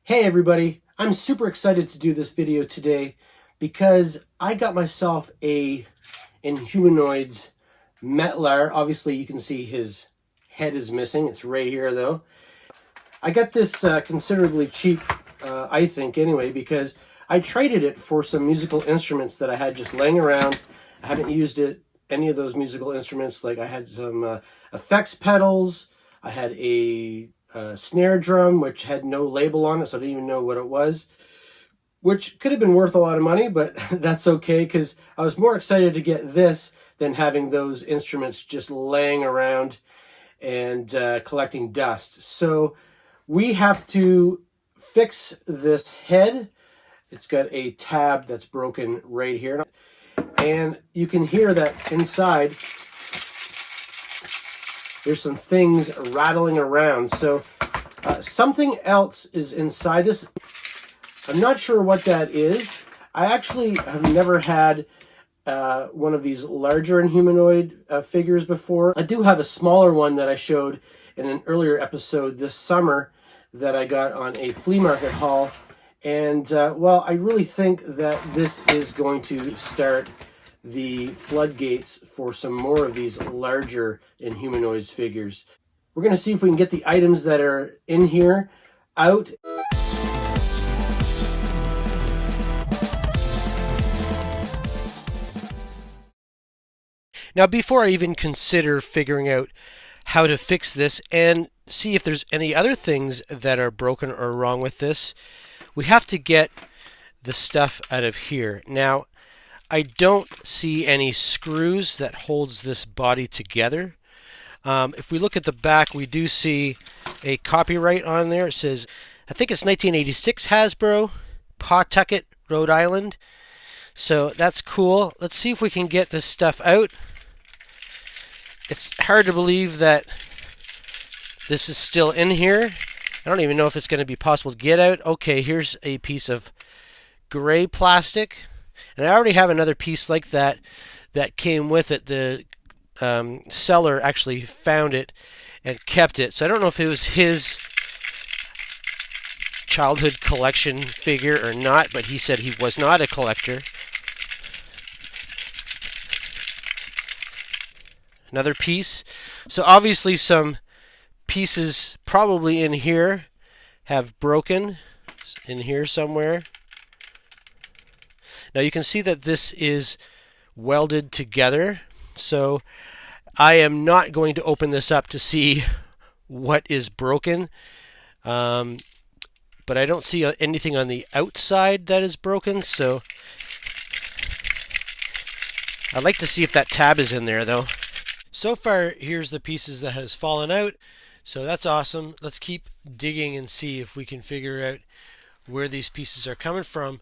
Hey everybody, I'm super excited to do this video today because I got myself a Inhumanoids Metlar. Obviously you can see his head is missing, it's right here though. I got this considerably cheap, I think anyway, because I traded it for some musical instruments that I had just laying around. I haven't used any of those musical instruments. Like I had some effects pedals, I had a snare drum which had no label on it, so I didn't even know what it was, which could have been worth a lot of money, but that's okay because I was more excited to get this than having those instruments just laying around and collecting dust. So we have to fix this head. It's got a tab that's broken right here, and you can hear that inside there's some things rattling around. So something else is inside this. I'm not sure what that is. I actually have never had one of these larger Inhumanoid figures before. I do have a smaller one that I showed in an earlier episode this summer that I got on a flea market haul. And well, I really think that this is going to start the floodgates for some more of these larger Inhumanoids figures. We're going to see if we can get the items that are in here out. Now, before I even consider figuring out how to fix this and see if there's any other things that are broken or wrong with this, we have to get the stuff out of here. Now, I don't see any screws that holds this body together. If we look at the back, we do see a copyright on there. It says, I think it's 1986 Hasbro, Pawtucket, Rhode Island. So that's cool. Let's see if we can get this stuff out. It's hard to believe that this is still in here. I don't even know if it's going to be possible to get out. Okay, here's a piece of gray plastic. And I already have another piece like that that came with it. The seller actually found it and kept it. So I don't know if it was his childhood collection figure or not, but he said he was not a collector. Another piece. So obviously some pieces probably in here have broken in here somewhere. Now you can see that this is welded together. So I am not going to open this up to see what is broken. But I don't see anything on the outside that is broken. So I'd like to see if that tab is in there though. So far, here's the pieces that has fallen out. So that's awesome. Let's keep digging and see if we can figure out where these pieces are coming from.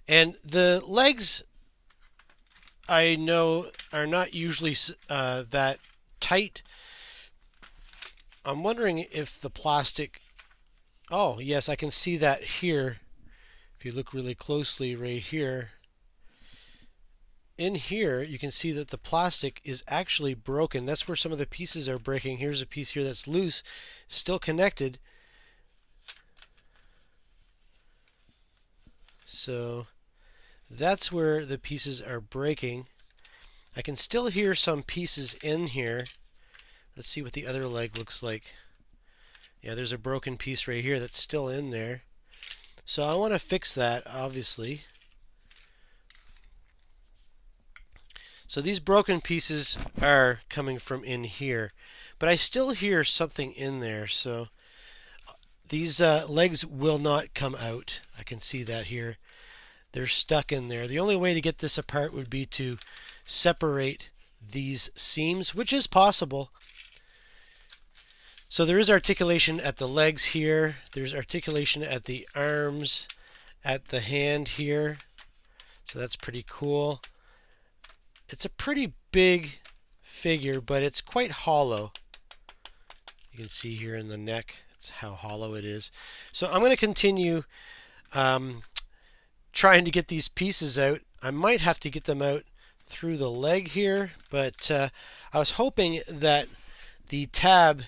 And the legs, I know, are not usually that tight. I'm wondering if the plastic... Oh, yes, I can see that here. If you look really closely right here. In here, you can see that the plastic is actually broken. That's where some of the pieces are breaking. Here's a piece here that's loose, still connected. So that's where the pieces are breaking. I can still hear some pieces in here. Let's see what the other leg looks like. Yeah, there's a broken piece right here that's still in there. So I want to fix that, obviously. So these broken pieces are coming from in here, but I still hear something in there. So these legs will not come out. I can see that here. They're stuck in there. The only way to get this apart would be to separate these seams, which is possible. So there is articulation at the legs here. There's articulation at the arms, at the hand here. So that's pretty cool. It's a pretty big figure, but it's quite hollow. You can see here in the neck, it's how hollow it is. So I'm going to continue trying to get these pieces out. I might have to get them out through the leg here, but I was hoping that the tab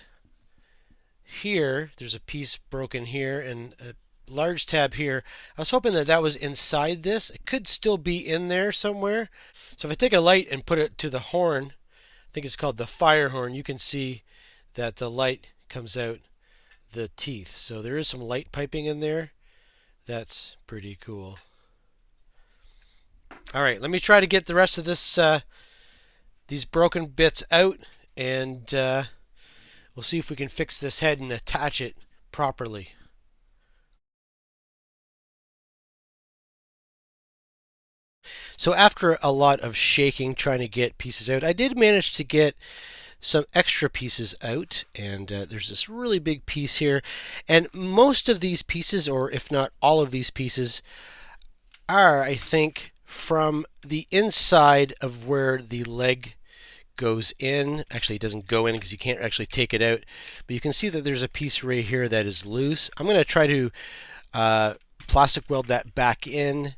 here, there's a piece broken here and a large tab here. I was hoping that that was inside this. It could still be in there somewhere. So if I take a light and put it to the horn, I think it's called the fire horn, you can see that the light comes out the teeth. So there is some light piping in there. That's pretty cool. All right, let me try to get the rest of this these broken bits out, and we'll see if we can fix this head and attach it properly. So after a lot of shaking trying to get pieces out, I did manage to get some extra pieces out, and there's this really big piece here, and most of these pieces, or if not all of these pieces, are, I think, from the inside of where the leg goes in. Actually, it doesn't go in because you can't actually take it out, but you can see that there's a piece right here that is loose. I'm going to try to plastic weld that back in.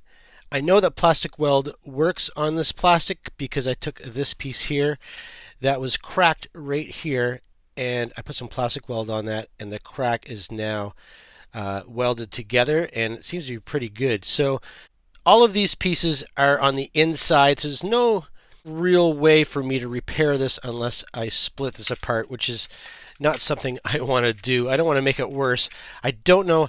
I know that plastic weld works on this plastic because I took this piece here that was cracked right here, and I put some plastic weld on that, and the crack is now welded together, and it seems to be pretty good. So all of these pieces are on the inside, so there's no real way for me to repair this unless I split this apart, which is not something I want to do. I don't want to make it worse. I don't know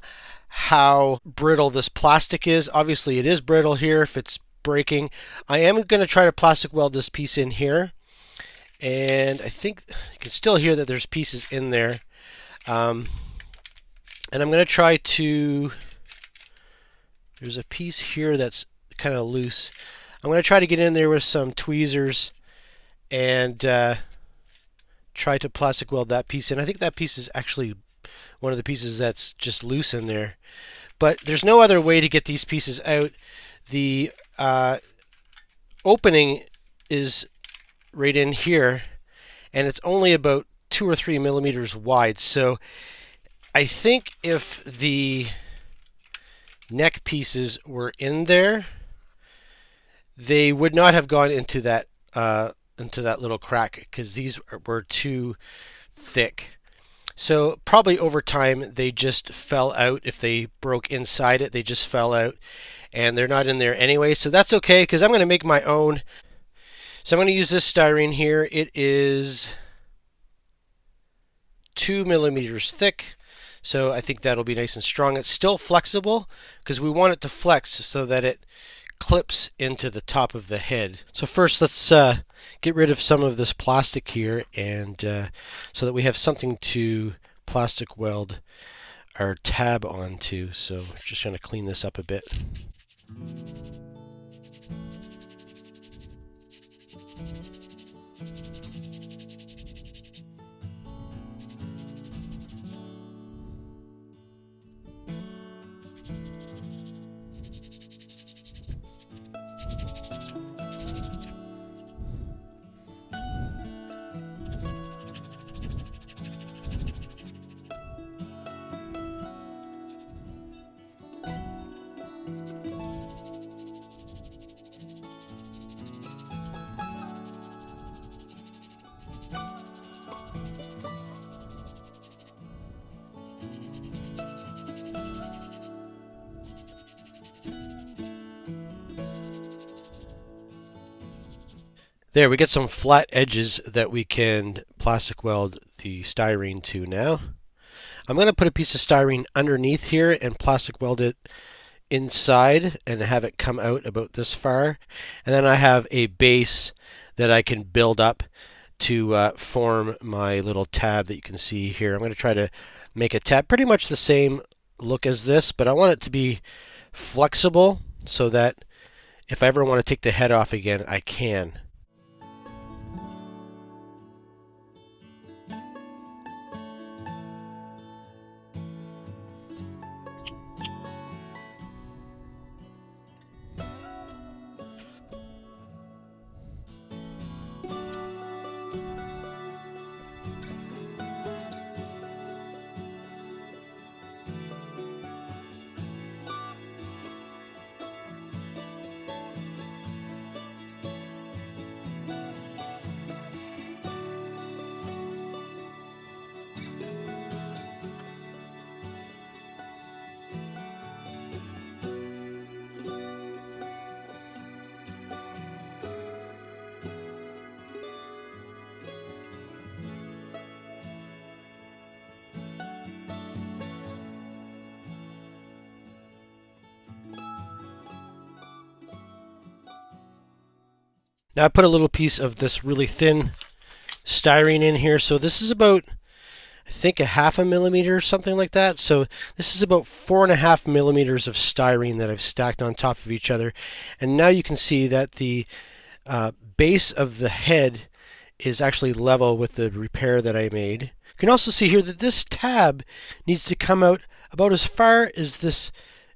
how brittle this plastic is. Obviously it is brittle here if it's breaking. I am going to try to plastic weld this piece in here, and I think you can still hear that there's pieces in there. And I'm going to try to, there's a piece here that's kind of loose. I'm going to try to get in there with some tweezers and try to plastic weld that piece in. I think that piece is actually one of the pieces that's just loose in there. But there's no other way to get these pieces out. The opening is right in here, and it's only about 2 or 3 millimeters wide. So I think if the neck pieces were in there, they would not have gone into that little crack because these were too thick. So probably over time they just fell out. If they broke inside it, they just fell out, and they're not in there anyway. So that's okay because I'm going to make my own. So I'm going to use this styrene here. It is 2 millimeters thick. So I think that'll be nice and strong. It's still flexible because we want it to flex so that it clips into the top of the head. So first let's get rid of some of this plastic here, and so that we have something to plastic weld our tab onto. So just trying to clean this up a bit. There, we get some flat edges that we can plastic weld the styrene to now. I'm going to put a piece of styrene underneath here and plastic weld it inside and have it come out about this far. And then I have a base that I can build up to form my little tab that you can see here. I'm going to try to make a tab pretty much the same look as this, but I want it to be flexible so that if I ever want to take the head off again, I can. Now I put a little piece of this really thin styrene in here. So this is about, I think, a half a millimeter, something like that. So this is about 4.5 millimeters of styrene that I've stacked on top of each other. And now you can see that the base of the head is actually level with the repair that I made. You can also see here that this tab needs to come out about as far as this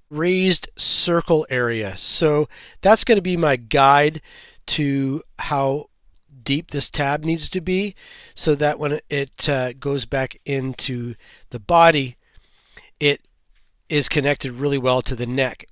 raised circle area. So that's going to be my guide to how deep this tab needs to be, so that when it goes back into the body, it is connected really well to the neck.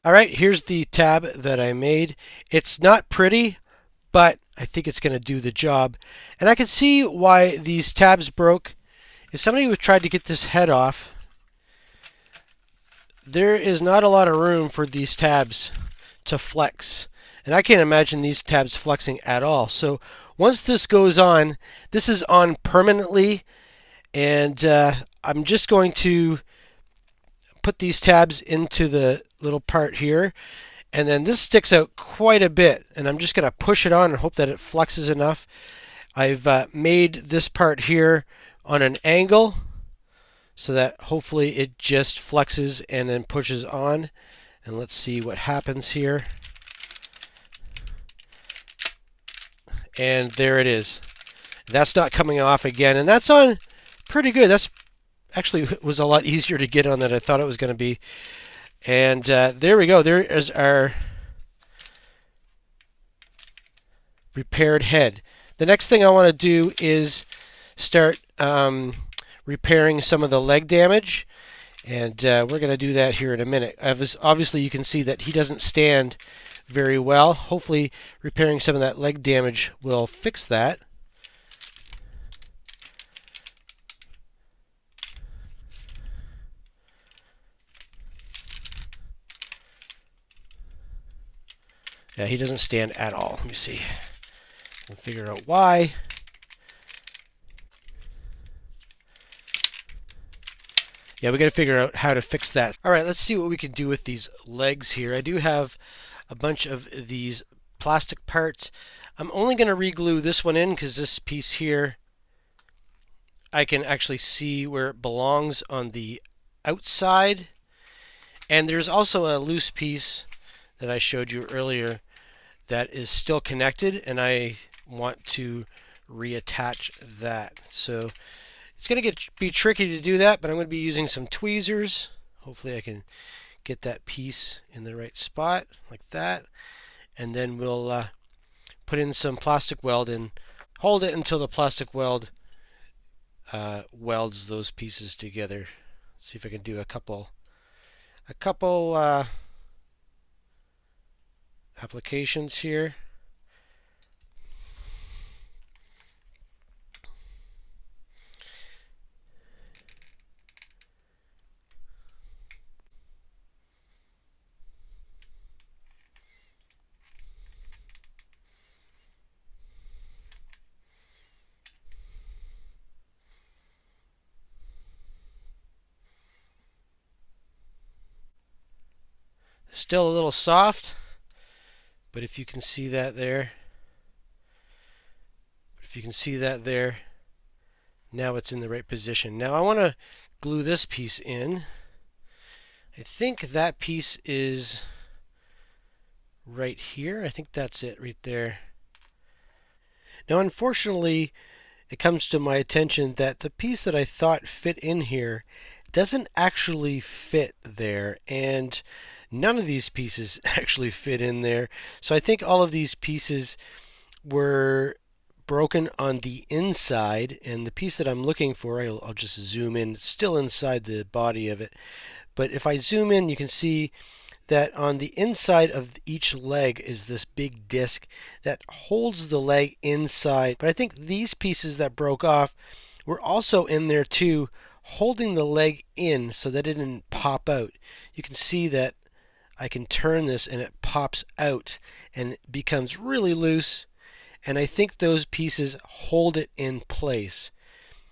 All right, here's the tab that I made. It's not pretty, but I think it's going to do the job. And I can see why these tabs broke. If somebody would try to get this head off, there is not a lot of room for these tabs to flex. And I can't imagine these tabs flexing at all. So once this goes on, this is on permanently. And I'm just going to put these tabs into the little part here, and then this sticks out quite a bit, and I'm just going to push it on and hope that it flexes enough. I've made this part here on an angle so that hopefully it just flexes and then pushes on. And let's see what happens here. And there it is. That's not coming off again, and that's on pretty good. That's actually was a lot easier to get on than I thought it was going to be. And there we go. There is our repaired head. The next thing I want to do is start repairing some of the leg damage. And we're going to do that here in a minute. Obviously, you can see that he doesn't stand very well. Hopefully, repairing some of that leg damage will fix that. Yeah, he doesn't stand at all. Let me see. I'll figure out why. Yeah, we got to figure out how to fix that. All right, let's see what we can do with these legs here. I do have a bunch of these plastic parts. I'm only going to re-glue this one in because this piece here, I can actually see where it belongs on the outside. And there's also a loose piece that I showed you earlier that is still connected, and I want to reattach that. So it's going to be tricky to do that, but I'm going to be using some tweezers. Hopefully I can get that piece in the right spot like that, and then we'll put in some plastic weld and hold it until the plastic weld welds those pieces together. Let's see if I can do a couple applications here. Still a little soft, but if you can see that there, now it's in the right position. Now I want to glue this piece in. I think that piece is right here. I think that's it right there. Now unfortunately, it comes to my attention that the piece that I thought fit in here doesn't actually fit there, and none of these pieces actually fit in there. So I think all of these pieces were broken on the inside, and the piece that I'm looking for, I'll just zoom in, it's still inside the body of it. But if I zoom in, you can see that on the inside of each leg is this big disc that holds the leg inside. But I think these pieces that broke off were also in there too, holding the leg in so that it didn't pop out. You can see that I can turn this and it pops out and it becomes really loose, and I think those pieces hold it in place.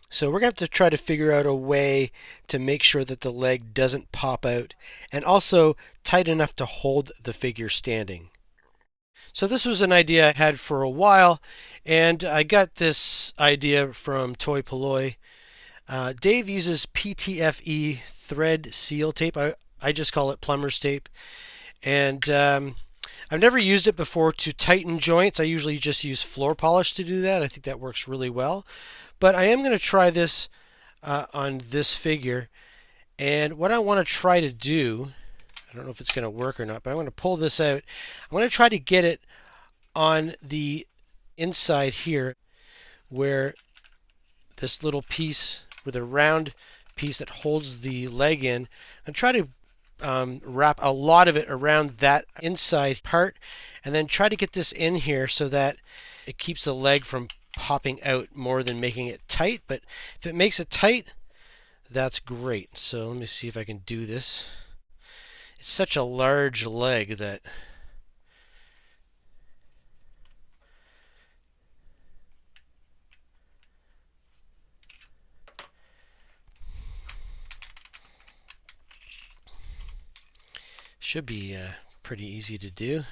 So we're going to have to try to figure out a way to make sure that the leg doesn't pop out and also tight enough to hold the figure standing. So this was an idea I had for a while, and I got this idea from Toy Polloi. Dave uses PTFE thread seal tape. I just call it plumber's tape. And I've never used it before to tighten joints. I usually just use floor polish to do that. I think that works really well. But I am going to try this on this figure. And what I want to try to do, I don't know if it's going to work or not, but I'm going to pull this out. I'm going to try to get it on the inside here where this little piece with a round piece that holds the leg in, and try to wrap a lot of it around that inside part, and then try to get this in here so that it keeps the leg from popping out more than making it tight. But if it makes it tight, that's great. So let me see if I can do this. It's such a large leg that should be pretty easy to do.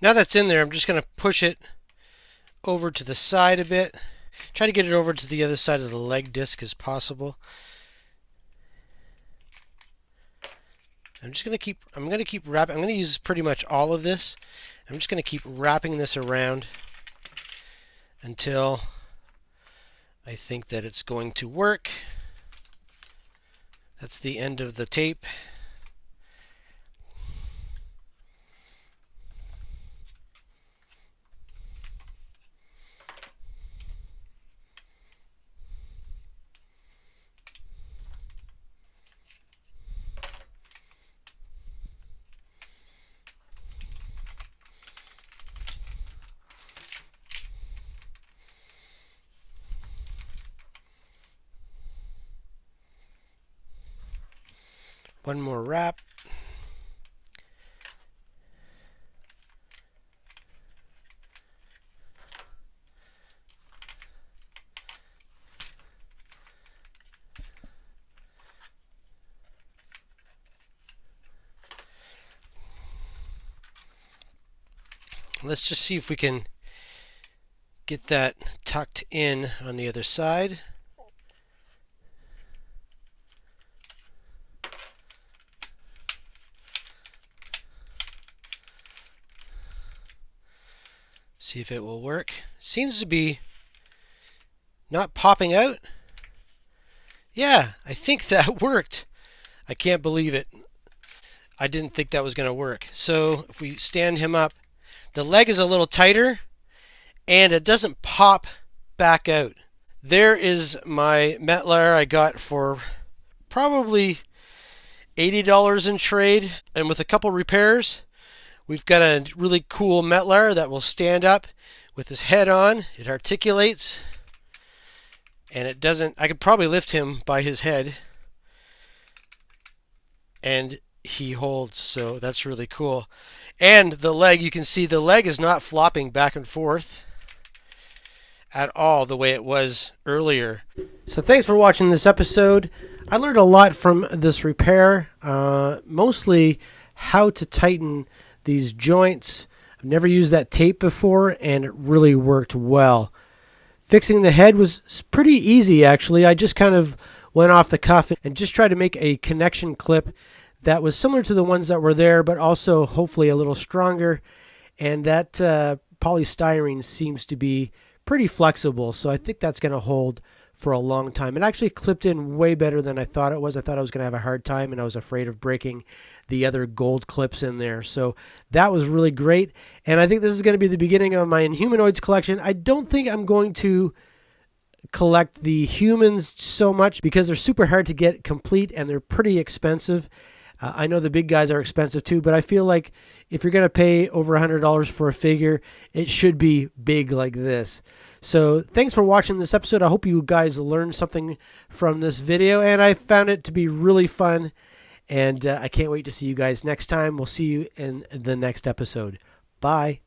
Now that's in there, I'm just going to push it over to the side a bit. Try to get it over to the other side of the leg disc as possible. I'm going to keep wrapping. I'm going to use pretty much all of this. I'm just going to keep wrapping this around until I think that it's going to work. That's the end of the tape. One more wrap. Let's just see if we can get that tucked in on the other side. See if it will work. Seems to be not popping out. Yeah, I think that worked. I can't believe it. I didn't think that was going to work. So if we stand him up, the leg is a little tighter and it doesn't pop back out. There is my Metlar I got for probably $80 in trade, and with a couple repairs, we've got a really cool Metlar that will stand up with his head on. It articulates, and it doesn't. I could probably lift him by his head, and he holds. So that's really cool. And the leg, you can see the leg is not flopping back and forth at all the way it was earlier. So thanks for watching this episode. I learned a lot from this repair, mostly how to tighten these joints. I've never used that tape before, and it really worked well. Fixing the head was pretty easy, actually. I just kind of went off the cuff and just tried to make a connection clip that was similar to the ones that were there, but also hopefully a little stronger. And that polystyrene seems to be pretty flexible, so I think that's going to hold for a long time. It actually clipped in way better than I thought it was. I thought I was going to have a hard time, and I was afraid of breaking the other gold clips in there. So that was really great, and I think this is going to be the beginning of my Inhumanoids collection. I don't think I'm going to collect the humans so much because they're super hard to get complete, and they're pretty expensive. I know the big guys are expensive too, but I feel like if you're going to pay over $100 for a figure, it should be big like this. So thanks for watching this episode. I hope you guys learned something from this video, and I found it to be really fun, and I can't wait to see you guys next time. We'll see you in the next episode. Bye.